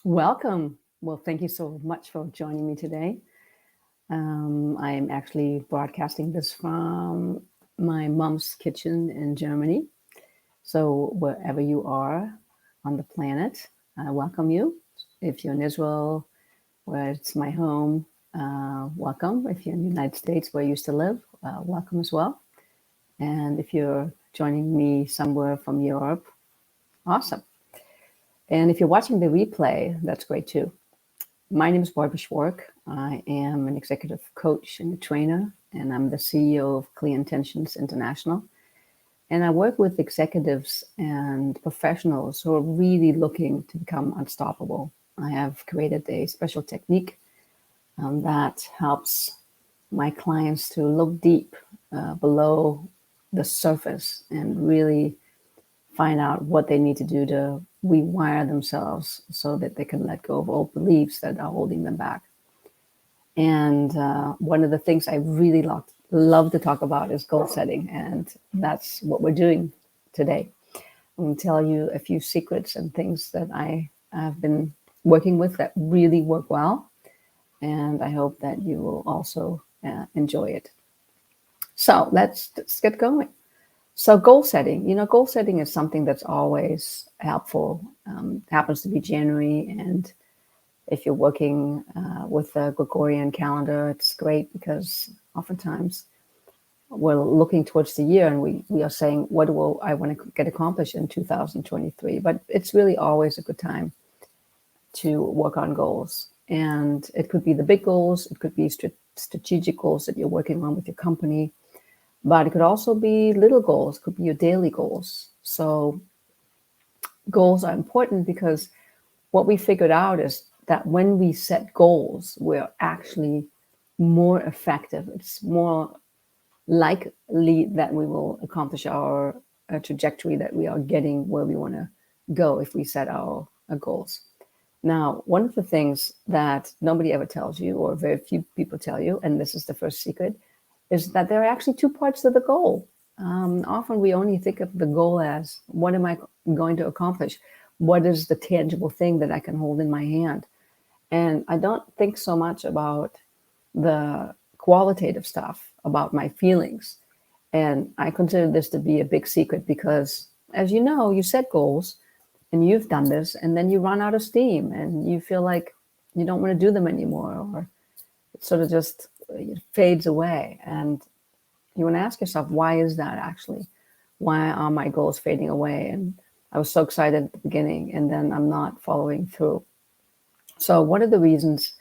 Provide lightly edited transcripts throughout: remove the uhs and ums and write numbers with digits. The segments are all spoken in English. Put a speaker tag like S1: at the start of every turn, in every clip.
S1: Welcome. Well, thank you so much for joining me today. I'm actually broadcasting this from my mom's kitchen in Germany. So, wherever you are on the planet, I welcome you. If you're in Israel, where it's my home, welcome. If you're in the United States, where I used to live, welcome as well. And if you're joining me somewhere from Europe, awesome. And if you're watching the replay, that's great too. My name is Barbara Schwark. I am an executive coach and a trainer, and I'm the CEO of Clear Intentions International. And I work with executives and professionals who are really looking to become unstoppable. I have created a special technique that helps my clients to look deep below the surface and really find out what they need to do to rewire themselves so that they can let go of old beliefs that are holding them back. And one of the things I really love to talk about is goal setting. And that's what we're doing today. I'm going to tell you a few secrets and things that I have been working with that really work well. And I hope that you will also enjoy it. So let's get going. So goal setting is something that's always helpful. Happens to be January, and if you're working with the Gregorian calendar, it's great because oftentimes we're looking towards the year and we are saying, what do I want to get accomplished in 2023? But it's really always a good time to work on goals. And it could be the big goals, it could be strategic goals that you're working on with your company. But it could also be little goals, could be your daily goals. So goals are important because what we figured out is that when we set goals, we're actually more effective. It's more likely that we will accomplish our trajectory, that we are getting where we want to go if we set our goals. Now, one of the things that nobody ever tells you, or very few people tell you, and this is the first secret, is that there are actually two parts to the goal. Often we only think of the goal as, what am I going to accomplish? What is the tangible thing that I can hold in my hand? And I don't think so much about the qualitative stuff, about my feelings. And I consider this to be a big secret because, as you know, you set goals and you've done this, and then you run out of steam and you feel like you don't want to do them anymore, or it sort of just fades away. And you want to ask yourself, why is that actually? Why are my goals fading away? And I was so excited at the beginning, and then I'm not following through. So one of the reasons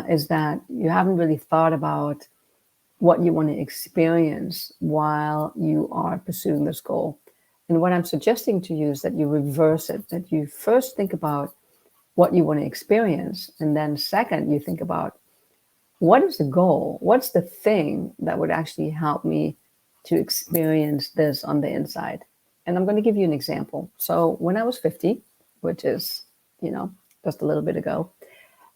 S1: is that you haven't really thought about what you want to experience while you are pursuing this goal. And what I'm suggesting to you is that you reverse it, that you first think about what you want to experience, and then second, you think about, what is the goal? What's the thing that would actually help me to experience this on the inside? And I'm going to give you an example. So when I was 50, which is, just a little bit ago,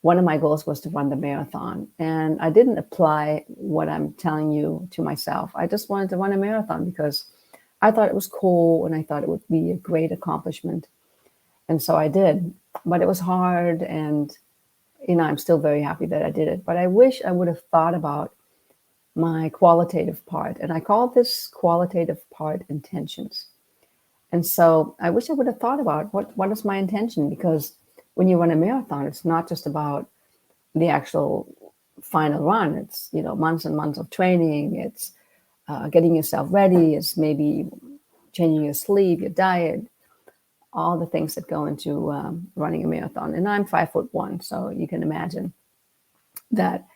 S1: one of my goals was to run the marathon. And I didn't apply what I'm telling you to myself. I just wanted to run a marathon because I thought it was cool and I thought it would be a great accomplishment. And so I did, but it was hard, and I'm still very happy that I did it, but I wish I would have thought about my qualitative part. And I call this qualitative part intentions. And so I wish I would have thought about what is my intention, because when you run a marathon, it's not just about the actual final run. It's, months and months of training. It's getting yourself ready. It's maybe changing your sleep, your diet, all the things that go into running a marathon. And I'm 5'1", so you can imagine that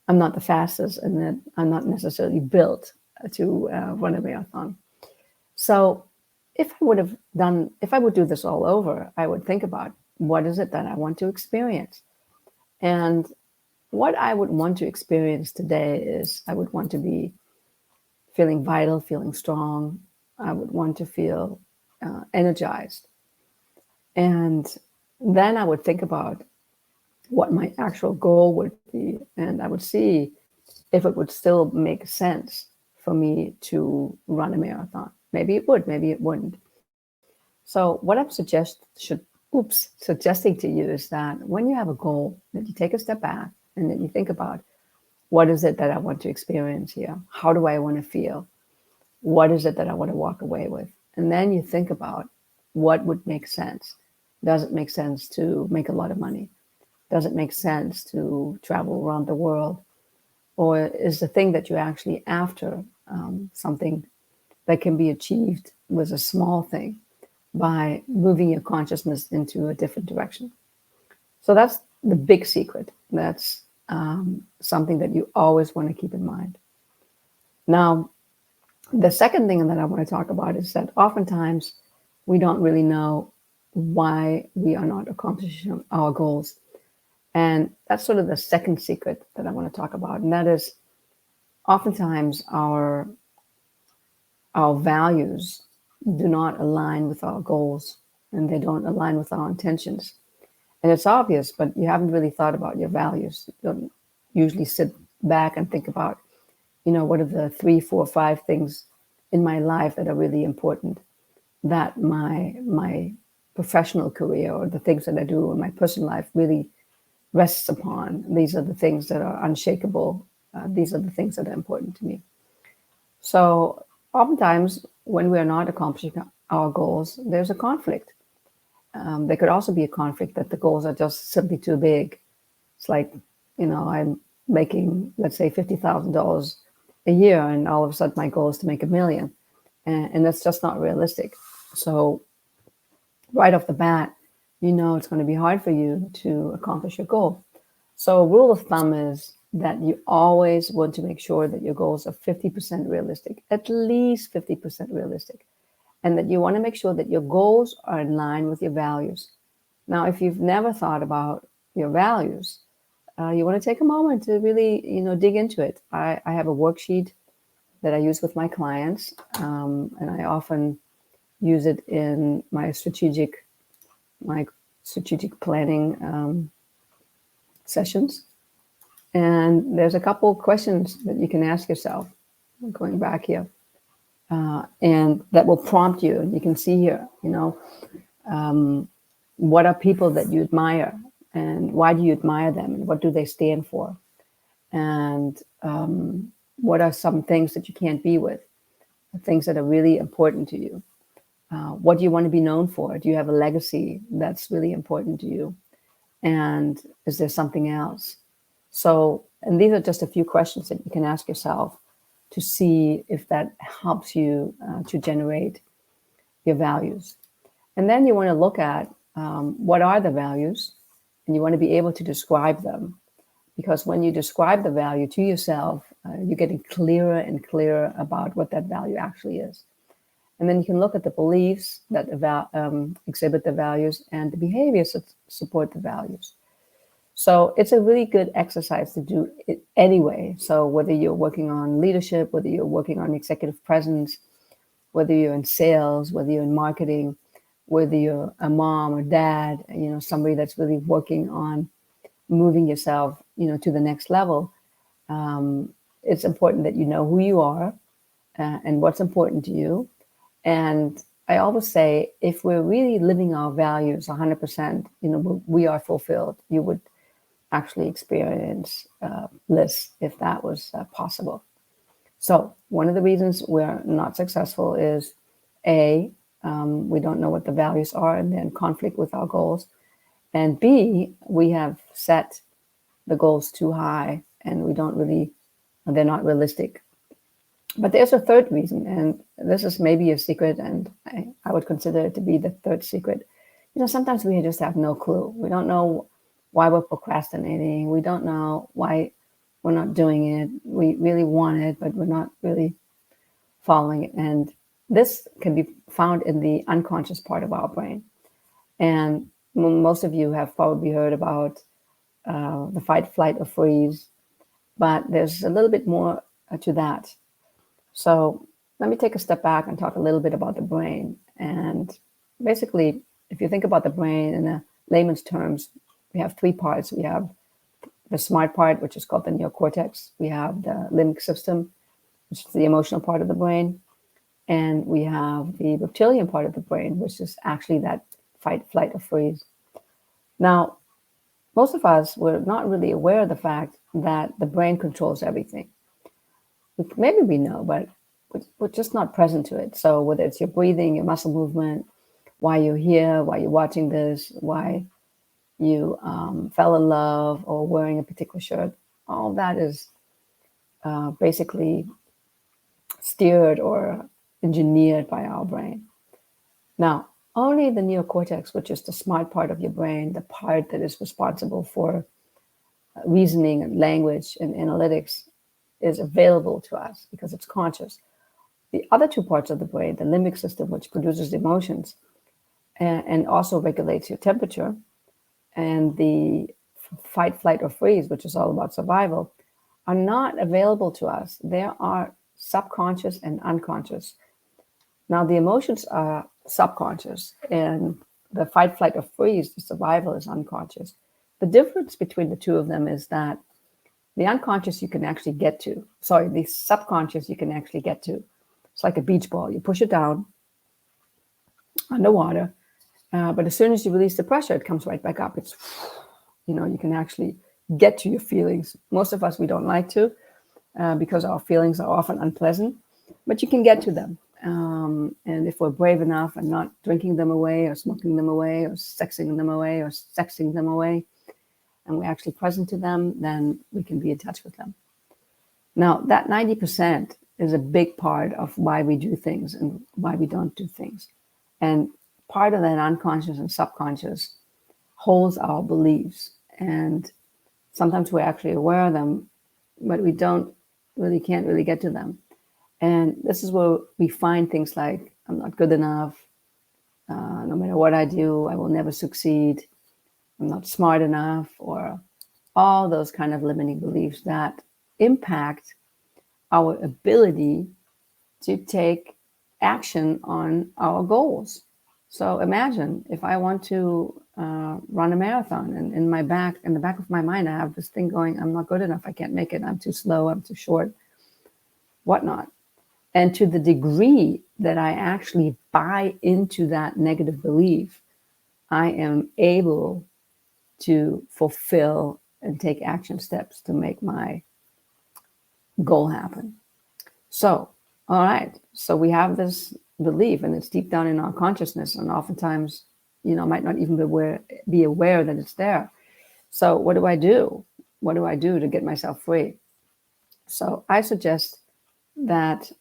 S1: I'm not the fastest and that I'm not necessarily built to run a marathon. So if I would do this all over, I would think about, what is it that I want to experience? And what I would want to experience today is, I would want to be feeling vital, feeling strong. I would want to feel energized. And then I would think about what my actual goal would be, and I would see if it would still make sense for me to run a marathon. Maybe it would, maybe it wouldn't. So what I suggest should suggesting to you is that when you have a goal, that you take a step back and that you think about, what is it that I want to experience here? How do I want to feel? What is it that I want to walk away with? And then you think about what would make sense. Does it make sense to make a lot of money? Does it make sense to travel around the world? Or is the thing that you're actually after something that can be achieved with a small thing by moving your consciousness into a different direction? So that's the big secret. That's something that you always want to keep in mind. Now, the second thing that I want to talk about is that oftentimes we don't really know why we are not accomplishing our goals. And that's sort of the second secret that I want to talk about. And that is oftentimes our values do not align with our goals, and they don't align with our intentions. And it's obvious, but you haven't really thought about your values. You don't usually sit back and think about, what are the 3, 4, 5 things in my life that are really important, that my professional career or the things that I do in my personal life really rests upon. These are the things that are unshakable. These are the things that are important to me. So oftentimes when we are not accomplishing our goals, there's a conflict. There could also be a conflict that the goals are just simply too big. It's like, I'm making, let's say, $50,000 a year, and all of a sudden my goal is to make $1 million. And that's just not realistic. So right off the bat, it's going to be hard for you to accomplish your goal. So a rule of thumb is that you always want to make sure that your goals are 50% realistic, at least 50% realistic, and that you want to make sure that your goals are in line with your values. Now, if you've never thought about your values, you want to take a moment to really, dig into it. I have a worksheet that I use with my clients, and I often use it in my strategic planning sessions. And there's a couple questions that you can ask yourself, going back here, and that will prompt you. And you can see here, what are people that you admire, and why do you admire them, and what do they stand for? And what are some things that you can't be with, things that are really important to you? What do you want to be known for? Do you have a legacy that's really important to you? And is there something else? So, and these are just a few questions that you can ask yourself to see if that helps you to generate your values. And then you want to look at what are the values, and you want to be able to describe them. Because when you describe the value to yourself, you're getting clearer and clearer about what that value actually is. And then you can look at the beliefs that exhibit the values and the behaviors that support the values. So it's a really good exercise to do it anyway. So whether you're working on leadership, whether you're working on executive presence, whether you're in sales, whether you're in marketing, whether you're a mom or dad, somebody that's really working on moving yourself, to the next level, it's important that you know who you are and what's important to you. And I always say, if we're really living our values 100%, we are fulfilled. You would actually experience bliss if that was possible. So one of the reasons we're not successful is A, we don't know what the values are, and they're in conflict with our goals. And B, we have set the goals too high, and they're not realistic. But there's a third reason, and this is maybe a secret, and I would consider it to be the third secret. Sometimes we just have no clue. We don't know why we're procrastinating. We don't know why we're not doing it. We really want it, but we're not really following it. And this can be found in the unconscious part of our brain. And most of you have probably heard about the fight, flight, or freeze, but there's a little bit more to that. So let me take a step back and talk a little bit about the brain. And basically, if you think about the brain in a layman's terms, we have 3 parts. We have the smart part, which is called the neocortex. We have the limbic system, which is the emotional part of the brain. And we have the reptilian part of the brain, which is actually that fight, flight, or freeze. Now, most of us, we're not really aware of the fact that the brain controls everything. Maybe we know, but we're just not present to it. So whether it's your breathing, your muscle movement, why you're here, why you're watching this, why you fell in love or wearing a particular shirt, all that is basically steered or engineered by our brain. Now, only the neocortex, which is the smart part of your brain, the part that is responsible for reasoning and language and analytics, is available to us because it's conscious. The other two parts of the brain, the limbic system, which produces emotions and also regulates your temperature, and the fight, flight, or freeze, which is all about survival, are not available to us. They are subconscious and unconscious. Now, the emotions are subconscious, and the fight, flight, or freeze, the survival, is unconscious. The difference between the two of them is that the unconscious you can actually get to. Sorry, the subconscious you can actually get to. It's like a beach ball. You push it down underwater, but as soon as you release the pressure, it comes right back up. It's, you can actually get to your feelings. Most of us, we don't like to because our feelings are often unpleasant, but you can get to them. And if we're brave enough and not drinking them away or smoking them away or sexing them away or sexing them away, and we're actually present to them, then we can be in touch with them. Now, that 90% is a big part of why we do things and why we don't do things. And part of that unconscious and subconscious holds our beliefs. And sometimes we're actually aware of them, but we can't really get to them. And this is where we find things like, I'm not good enough. No matter what I do, I will never succeed. I'm not smart enough, or all those kind of limiting beliefs that impact our ability to take action on our goals. So imagine if I want to run a marathon, and in the back of my mind, I have this thing going, I'm not good enough. I can't make it. I'm too slow. I'm too short, whatnot. And to the degree that I actually buy into that negative belief, I am able to fulfill and take action steps to make my goal happen. So, all right. So we have this belief, and it's deep down in our consciousness, and oftentimes, might not even be aware that it's there. So what do I do? What do I do to get myself free? So I suggest that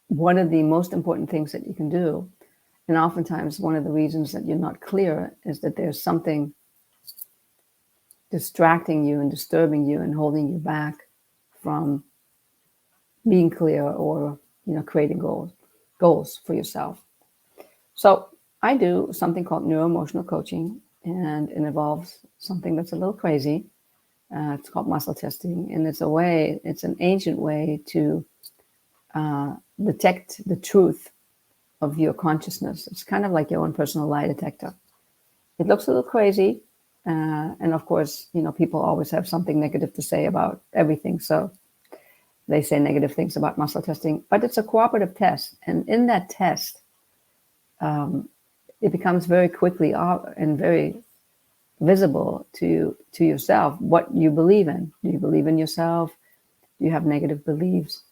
S1: one of the most important things that you can do, and oftentimes one of the reasons that you're not clear, is that there's something distracting you and disturbing you and holding you back from being clear or creating goals for yourself. So I do something called neuroemotional coaching, and it involves something that's a little crazy. It's called muscle testing, and it's an ancient way to detect the truth of your consciousness. It's kind of like your own personal lie detector. It looks a little crazy, and of course, people always have something negative to say about everything. So they say negative things about muscle testing, but it's a cooperative test, and in that test, it becomes very quickly and very visible to yourself what you believe in. Do you believe in yourself? Do you have negative beliefs?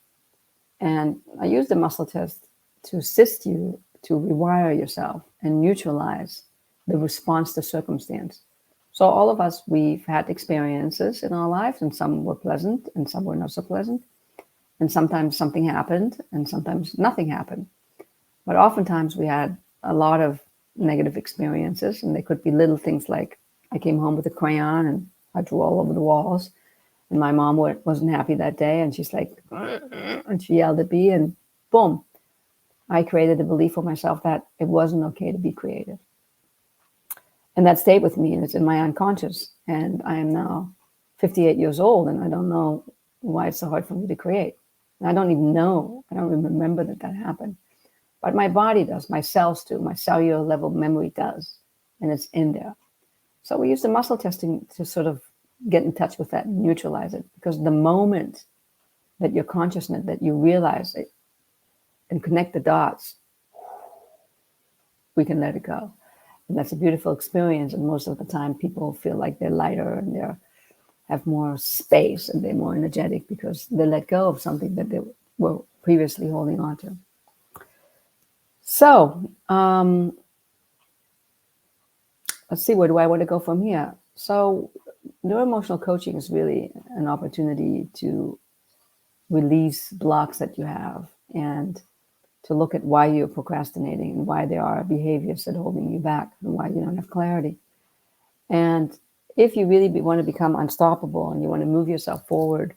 S1: And I use the muscle test to assist you to rewire yourself and neutralize the response to circumstance. So all of us, we've had experiences in our lives, and some were pleasant and some were not so pleasant. And sometimes something happened and sometimes nothing happened. But oftentimes we had a lot of negative experiences, and they could be little things like I came home with a crayon and I drew all over the walls, and my mom wasn't happy that day, and she's like, and she yelled at me, and boom, I created a belief for myself that it wasn't okay to be creative. And that stayed with me, and it's in my unconscious. And I am now 58 years old, and I don't know why it's so hard for me to create. And I don't even remember that happened. But my body does, my cells do, my cellular level memory does, and it's in there. So we use the muscle testing to sort of get in touch with that and neutralize it, because the moment that you're consciousness, that you realize it and connect the dots, we can let it go. And that's a beautiful experience. And most of the time, people feel like they're lighter and have more space and they're more energetic because they let go of something that they were previously holding on to. So let's see, where do I want to go from here? So neuroemotional coaching is really an opportunity to release blocks that you have and to look at why you're procrastinating and why there are behaviors that are holding you back and why you don't have clarity. And if you really want to become unstoppable and you want to move yourself forward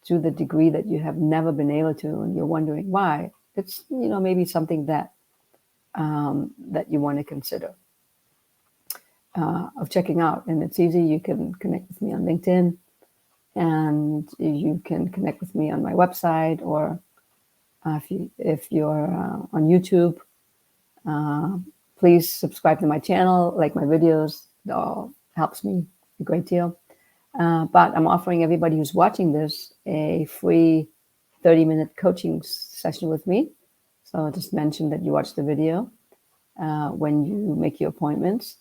S1: to the degree that you have never been able to, and you're wondering why, it's, maybe something that that you want to consider of checking out. And it's easy. You can connect with me on LinkedIn, and you can connect with me on my website, or if you're on YouTube, please subscribe to my channel, like my videos. It all helps me a great deal. But I'm offering everybody who's watching this a free 30-minute coaching session with me. So I'll just mention that you watch the video when you make your appointments.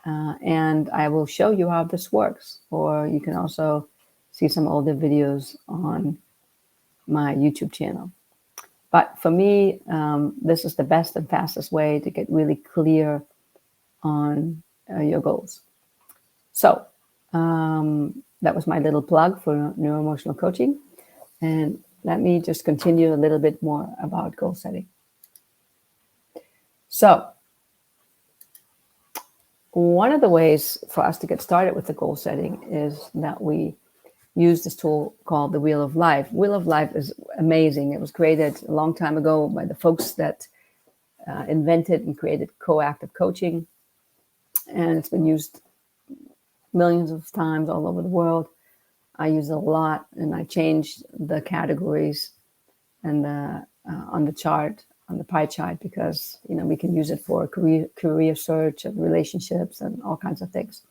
S1: And I will show you how this works. Or you can also see some older videos on my YouTube channel. But for me, this is the best and fastest way to get really clear on your goals. So that was my little plug for neuroemotional coaching. And let me just continue a little bit more about goal setting. So one of the ways for us to get started with the goal setting is that we use this tool called the Wheel of Life. Wheel of Life is amazing. It was created a long time ago by the folks that invented and created coactive coaching. And it's been used millions of times all over the world. I use it a lot, and I changed the categories and on the chart, on the pie chart, because we can use it for career search and relationships and all kinds of things.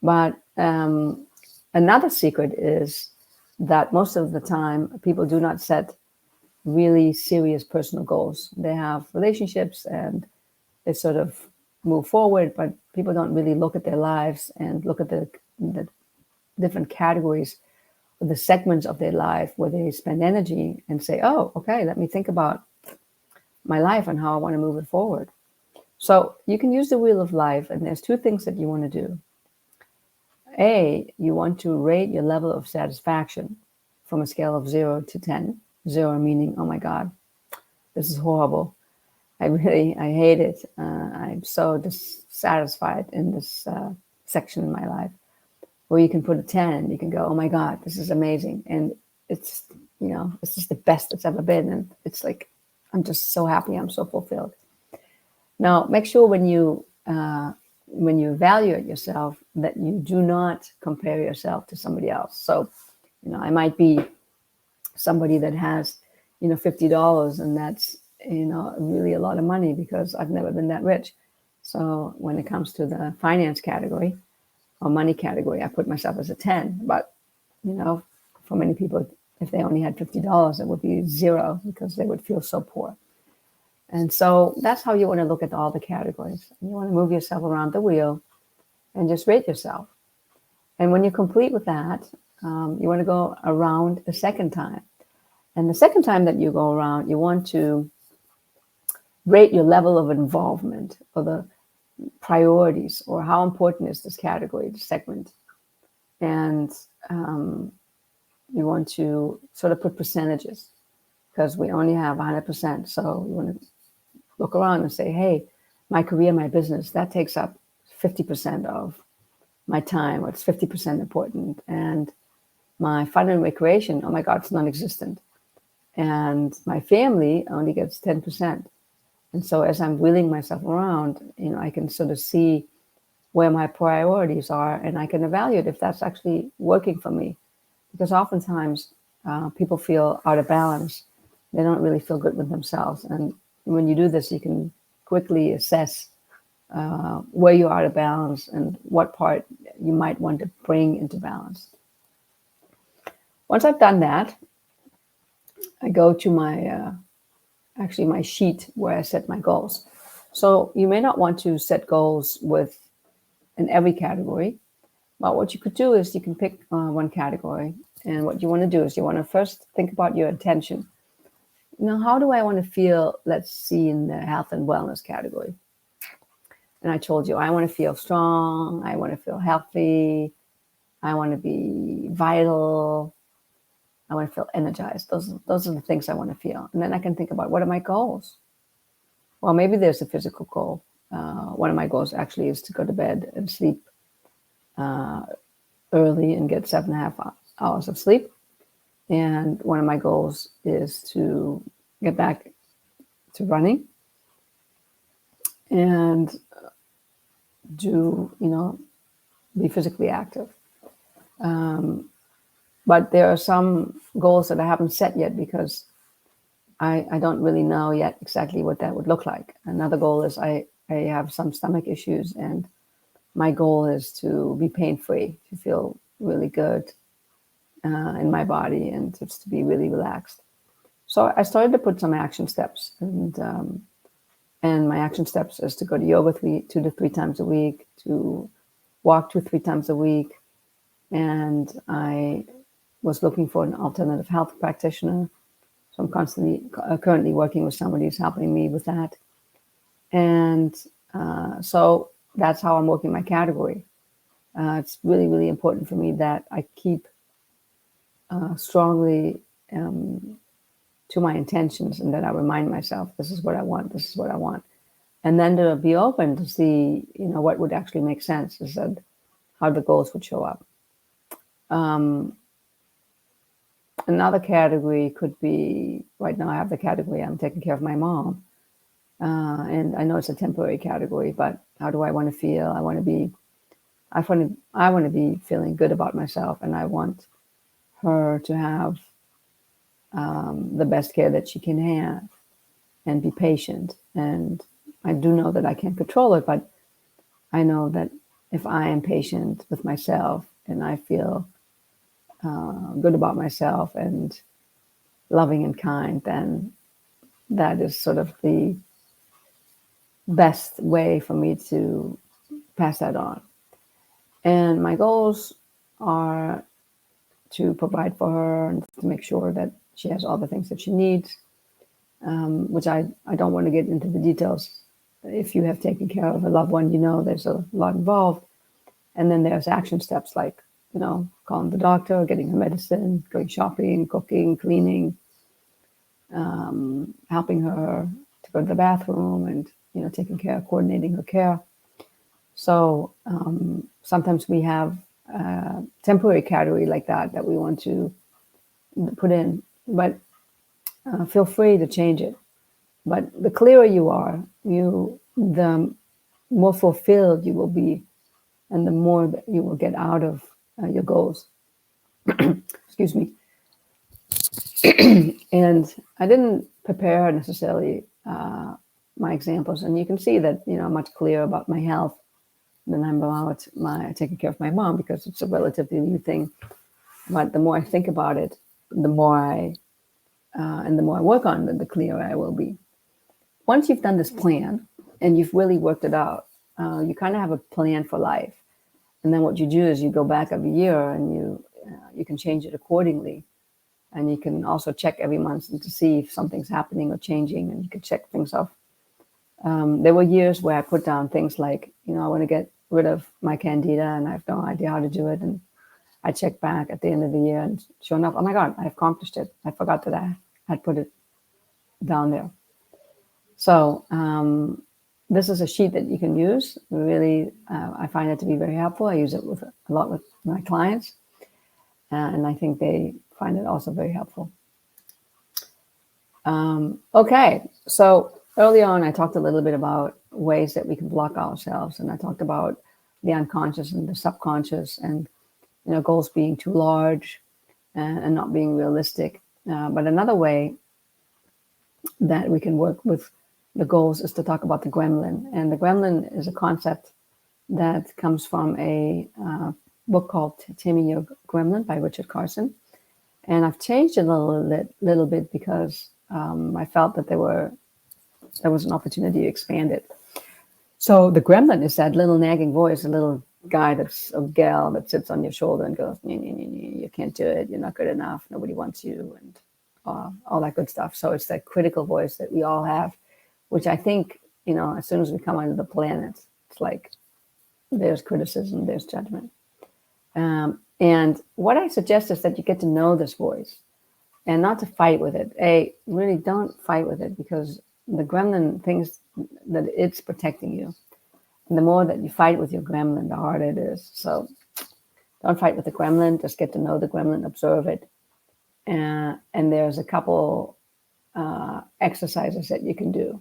S1: But another secret is that most of the time people do not set really serious personal goals. They have relationships and they sort of move forward, but people don't really look at their lives and look at the different categories, the segments of their life where they spend energy and say, oh, okay, let me think about my life and how I want to move it forward. So you can use the Wheel of Life, and there's two things that you want to do. A, you want to rate your level of satisfaction from a scale of 0 to 10. 0 meaning, oh my God, this is horrible. I hate it. I'm so dissatisfied in this section in my life. Or you can put a 10. You can go, oh my God, this is amazing. And it's, it's just the best it's ever been. And it's like, I'm just so happy. I'm so fulfilled. Now, make sure when you evaluate yourself that you do not compare yourself to somebody else. So, I might be somebody that has, $50, and that's, really a lot of money because I've never been that rich. So when it comes to the finance category or money category, I put myself as a 10. But, for many people, if they only had $50, it would be 0 because they would feel so poor. And so that's how you want to look at all the categories. You want to move yourself around the wheel and just rate yourself. And when you're complete with that, you want to go around a second time. And the second time that you go around, you want to rate your level of involvement or the priorities, or how important is this category, this segment. And you want to sort of put percentages, because we only have 100%. So you want to look around and say, hey, my career, my business, that takes up 50% of my time, or it's 50% important. And my fun and recreation, oh my God, it's non-existent. And my family only gets 10%. And so as I'm wheeling myself around, I can sort of see where my priorities are, and I can evaluate if that's actually working for me. Because oftentimes people feel out of balance. They don't really feel good with themselves. And when you do this, you can quickly assess where you're out of balance and what part you might want to bring into balance. Once I've done that, I go to my sheet where I set my goals. So you may not want to set goals in every category, but what you could do is you can pick one category, and what you want to do is you want to first think about your intention. Now, how do I want to feel? Let's see, in the health and wellness category. And I told you, I want to feel strong. I want to feel healthy. I want to be vital. I want to feel energized. Those are the things I want to feel. And then I can think about, what are my goals? Well, maybe there's a physical goal. One of my goals actually is to go to bed and sleep early and get 7.5 hours of sleep. And one of my goals is to get back to running and be physically active. But there are some goals that I haven't set yet because I don't really know yet exactly what that would look like. Another goal is I have some stomach issues, and my goal is to be pain-free, to feel really good in my body, and just to be really relaxed. So I started to put some action steps, and my action steps is to go to yoga 2 to 3 times a week, to walk 2 to 3 times a week, and I was looking for an alternative health practitioner. So I'm currently working with somebody who's helping me with that. And so that's how I'm working my category. It's really, really important for me that I keep strongly to my intentions, and that I remind myself, this is what I want, this is what I want. And then to be open to see, what would actually make sense, is that how the goals would show up. Another category could be, right now I have the category, I'm taking care of my mom. And I know it's a temporary category, but how do I want to feel? I want to be feeling good about myself, and I want her to have the best care that she can have, and be patient. And I do know that I can't control it, but I know that if I am patient with myself and I feel good about myself and loving and kind, then that is sort of the best way for me to pass that on. And my goals are to provide for her and to make sure that she has all the things that she needs, which I don't want to get into the details. If you have taken care of a loved one, there's a lot involved. And then there's action steps like, calling the doctor, getting her medicine, going shopping, cooking, cleaning, helping her to go to the bathroom, and, taking care, coordinating her care. So sometimes we have a temporary category like that we want to put in, but feel free to change it. But the clearer you are, the more fulfilled you will be, and the more that you will get out of your goals. Excuse me. And I didn't prepare necessarily my examples, and you can see that I'm much clearer about my health than I'm about taking care of my mom, because it's a relatively new thing. But the more I think about it, the more I work on it, the clearer I will be. Once you've done this plan and you've really worked it out, you kind of have a plan for life. And then what you do is you go back every year, and you can change it accordingly. And you can also check every month to see if something's happening or changing, and you can check things off. There were years where I put down things like, I want to get rid of my candida, and I have no idea how to do it. And I check back at the end of the year, and sure enough, oh my God, I accomplished it. I forgot that I had put it down there. So this is a sheet that you can use. Really, I find it to be very helpful. I use it a lot with my clients, and I think they find it also very helpful. Okay, so early on, I talked a little bit about ways that we can block ourselves, and I talked about the unconscious and the subconscious, and goals being too large and not being realistic. But another way that we can work with the goals is to talk about the gremlin. And the gremlin is a concept that comes from a book called Taming Your Gremlin by Richard Carson. And I've changed it a little bit because I felt that there was an opportunity to expand it. So the gremlin is that little nagging voice, a little guy that's a gal that sits on your shoulder and goes, you can't do it, you're not good enough, nobody wants you, and all that good stuff. So it's that critical voice that we all have, which I think, as soon as we come onto the planet, it's like there's criticism, there's judgment. And what I suggest is that you get to know this voice and not to fight with it. Really don't fight with it, because the gremlin thinks that it's protecting you. And the more that you fight with your gremlin, the harder it is. So don't fight with the gremlin, just get to know the gremlin, observe it. And there's a couple exercises that you can do.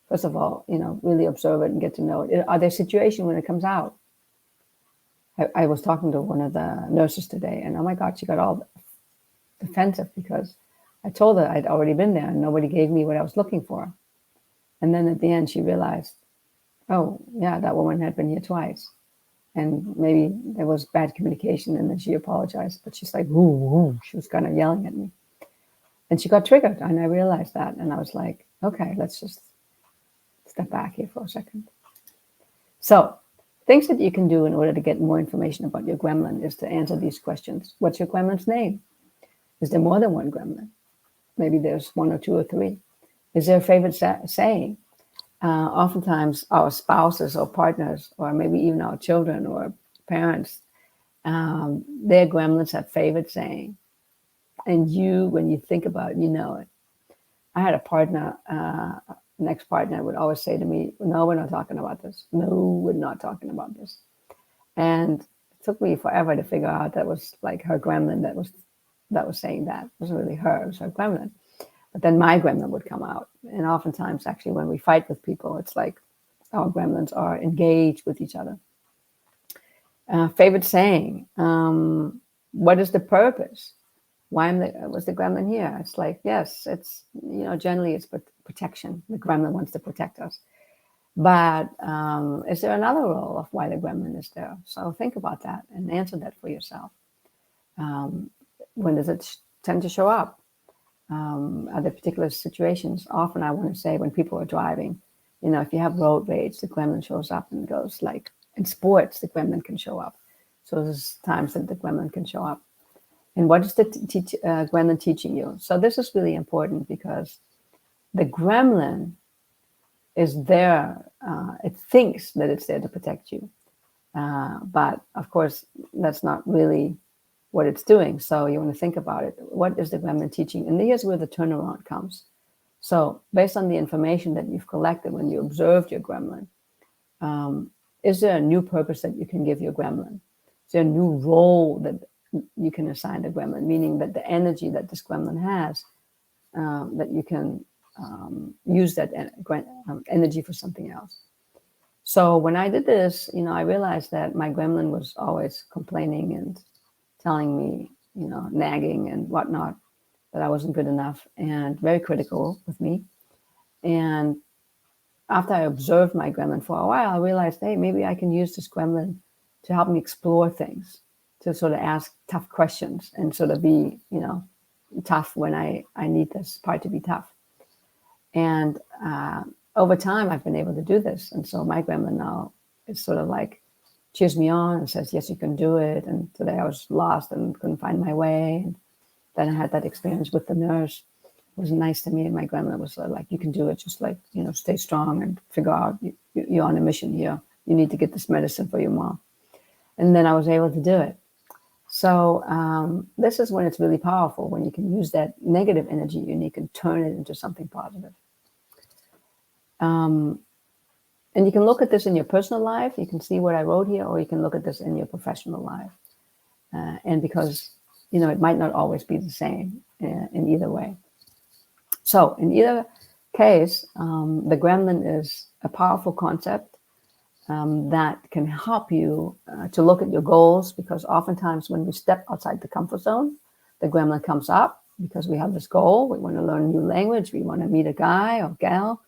S1: First of all, really observe it and get to know it. Are there situations when it comes out? I was talking to one of the nurses today, and oh my God, she got all defensive because I told her I'd already been there and nobody gave me what I was looking for. And then at the end, she realized, oh, yeah, that woman had been here twice. And maybe there was bad communication, and then she apologized. But she's like, ooh, she was kind of yelling at me. And she got triggered, and I realized that. And I was like, okay, let's just step back here for a second. So things that you can do in order to get more information about your gremlin is to answer these questions. What's your gremlin's name? Is there more than one gremlin? Maybe there's one or two or three. Is there a favorite saying? Oftentimes our spouses or partners, or maybe even our children or parents, their gremlins have favorite saying. And when you think about it, you know it. I had a partner, an ex-partner would always say to me, no, we're not talking about this. No, we're not talking about this. And it took me forever to figure out that was like her gremlin that was saying that. It wasn't really her, it was her gremlin. But then my gremlin would come out. And oftentimes, actually, when we fight with people, it's like our gremlins are engaged with each other. Favorite saying, what is the purpose? Why was the gremlin here? It's like, yes, it's, generally it's protection. The gremlin wants to protect us. But is there another role of why the gremlin is there? So think about that and answer that for yourself. When does it tend to show up? Are there particular situations? Often I want to say when people are driving, if you have road rage, the gremlin shows up and goes, like in sports, the gremlin can show up. So there's times that the gremlin can show up. And what is the gremlin teaching you? So this is really important because the gremlin is there. It thinks that it's there to protect you. But of course, that's not really what it's doing. So you want to think about it. What is the gremlin teaching? And here's where the turnaround comes. So based on the information that you've collected when you observed your gremlin, is there a new purpose that you can give your gremlin? Is there a new role that you can assign the gremlin, meaning that the energy that this gremlin has, that you can use that energy for something else? So when I did this, I realized that my gremlin was always complaining and telling me, nagging and whatnot, that I wasn't good enough and very critical with me. And after I observed my gremlin for a while, I realized, hey, maybe I can use this gremlin to help me explore things, to sort of ask tough questions and sort of be, tough when I need this part to be tough. And over time, I've been able to do this. And so my gremlin now is sort of like, cheers me on and says, yes, you can do it. And today I was lost and couldn't find my way. And then I had that experience with the nurse. It was nice to me. And my grandmother was like, you can do it. Just like, stay strong and figure out you're on a mission here. You need to get this medicine for your mom. And then I was able to do it. So this is when it's really powerful, when you can use that negative energy and you can turn it into something positive. And you can look at this in your personal life. You can see what I wrote here, or you can look at this in your professional life. And because, it might not always be the same in either way. So in either case, the gremlin is a powerful concept that can help you to look at your goals, because oftentimes when we step outside the comfort zone, the gremlin comes up because we have this goal. We want to learn a new language. We want to meet a guy or gal.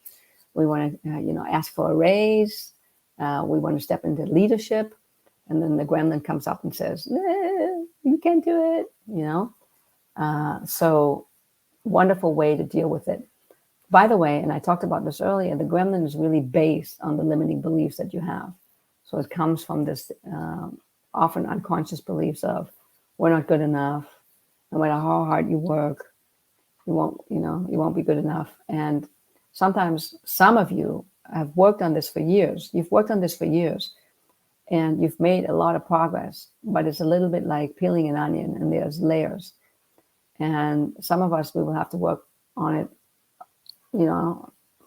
S1: We want to, ask for a raise. We want to step into leadership. And then the gremlin comes up and says, you can't do it, So wonderful way to deal with it. By the way, and I talked about this earlier, the gremlin is really based on the limiting beliefs that you have. So it comes from this often unconscious beliefs of we're not good enough. No matter how hard you work, you won't be good enough. And sometimes some of you have worked on this for years. You've worked on this for years and you've made a lot of progress, but it's a little bit like peeling an onion and there's layers. And some of us, we will have to work on it,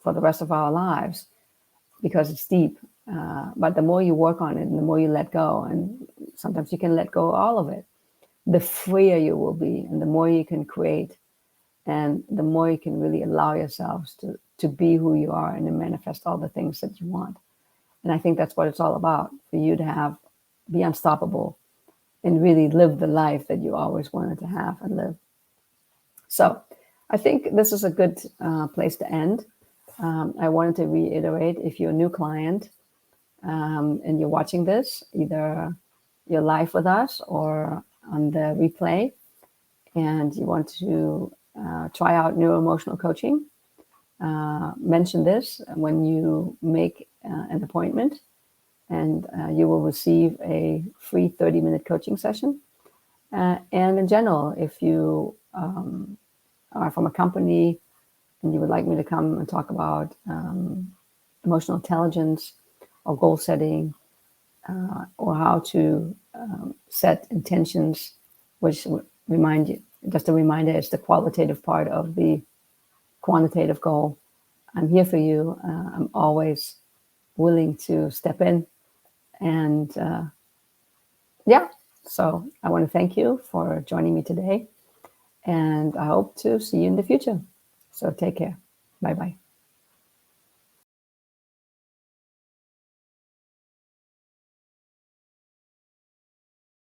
S1: for the rest of our lives because it's deep. But the more you work on it and the more you let go, and sometimes you can let go all of it, the freer you will be and the more you can create and the more you can really allow yourselves to be who you are and to manifest all the things that you want. And I think that's what it's all about, for you to be unstoppable and really live the life that you always wanted to have and live. So I think this is a good place to end. I wanted to reiterate, if you're a new client and you're watching this, either you're live with us or on the replay, and you want to try out neuroemotional coaching, mention this when you make an appointment, and you will receive a free 30-minute coaching session. And in general, if you are from a company and you would like me to come and talk about emotional intelligence or goal setting, or how to set intentions, which remind you, just a reminder, it's the qualitative part of the quantitative goal. I'm here for you. I'm always willing to step in. And so I want to thank you for joining me today. And I hope to see you in the future. So take care. Bye-bye.